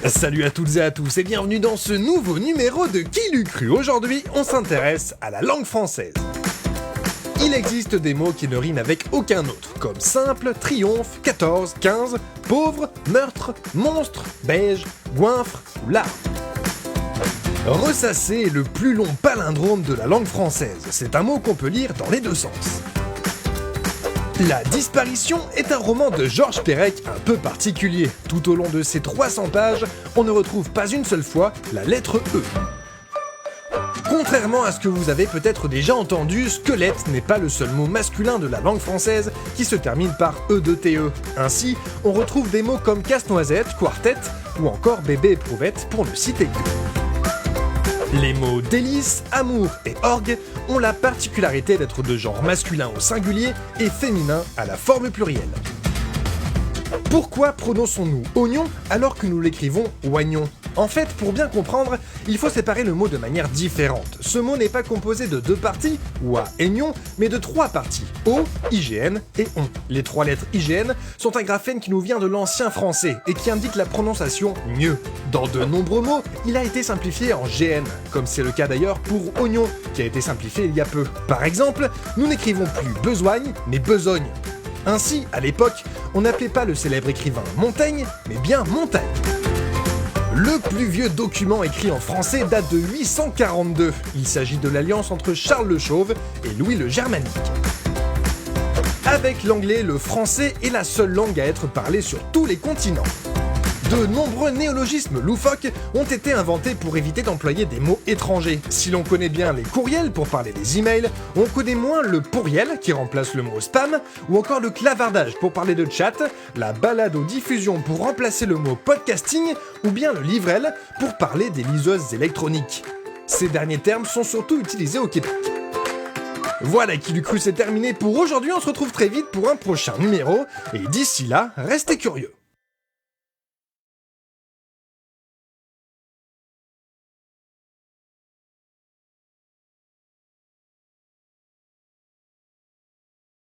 Salut à toutes et à tous et bienvenue dans ce nouveau numéro de Qui l'eût cru. Aujourd'hui, on s'intéresse à la langue française. Il existe des mots qui ne riment avec aucun autre, comme simple, triomphe, 14, 15, pauvre, meurtre, monstre, beige, goinfre ou larve. Ressasser est le plus long palindrome de la langue française. C'est un mot qu'on peut lire dans les deux sens. La disparition est un roman de Georges Perec un peu particulier. Tout au long de ses 300 pages, on ne retrouve pas une seule fois la lettre E. Contrairement à ce que vous avez peut-être déjà entendu, squelette n'est pas le seul mot masculin de la langue française qui se termine par E-2-T-E. Ainsi, on retrouve des mots comme casse-noisette, quartet ou encore bébé éprouvette pour ne citer que. Les mots délice, amour et orgue ont la particularité d'être de genre masculin au singulier et féminin à la forme plurielle. Pourquoi prononçons-nous oignon alors que nous l'écrivons oignon ? En fait, pour bien comprendre, il faut séparer le mot de manière différente. Ce mot n'est pas composé de deux parties, oie, aignon, mais de trois parties, o, IGN et on. Les trois lettres IGN sont un graphème qui nous vient de l'ancien français et qui indique la prononciation mieux. Dans de nombreux mots, il a été simplifié en GN, comme c'est le cas d'ailleurs pour oignon, qui a été simplifié il y a peu. Par exemple, nous n'écrivons plus besoigne, mais besogne. Ainsi, à l'époque, on n'appelait pas le célèbre écrivain Montaigne, mais bien Montagne. Le plus vieux document écrit en français date de 842. Il s'agit de l'alliance entre Charles le Chauve et Louis le Germanique. Avec l'anglais, le français est la seule langue à être parlée sur tous les continents. De nombreux néologismes loufoques ont été inventés pour éviter d'employer des mots étrangers. Si l'on connaît bien les courriels pour parler des emails, on connaît moins le pourriel qui remplace le mot spam, ou encore le clavardage pour parler de chat, la balado-diffusion pour remplacer le mot podcasting, ou bien le livrel pour parler des liseuses électroniques. Ces derniers termes sont surtout utilisés au Québec. Voilà, Qui l'eût cru, c'est terminé pour aujourd'hui, on se retrouve très vite pour un prochain numéro, et d'ici là, restez curieux.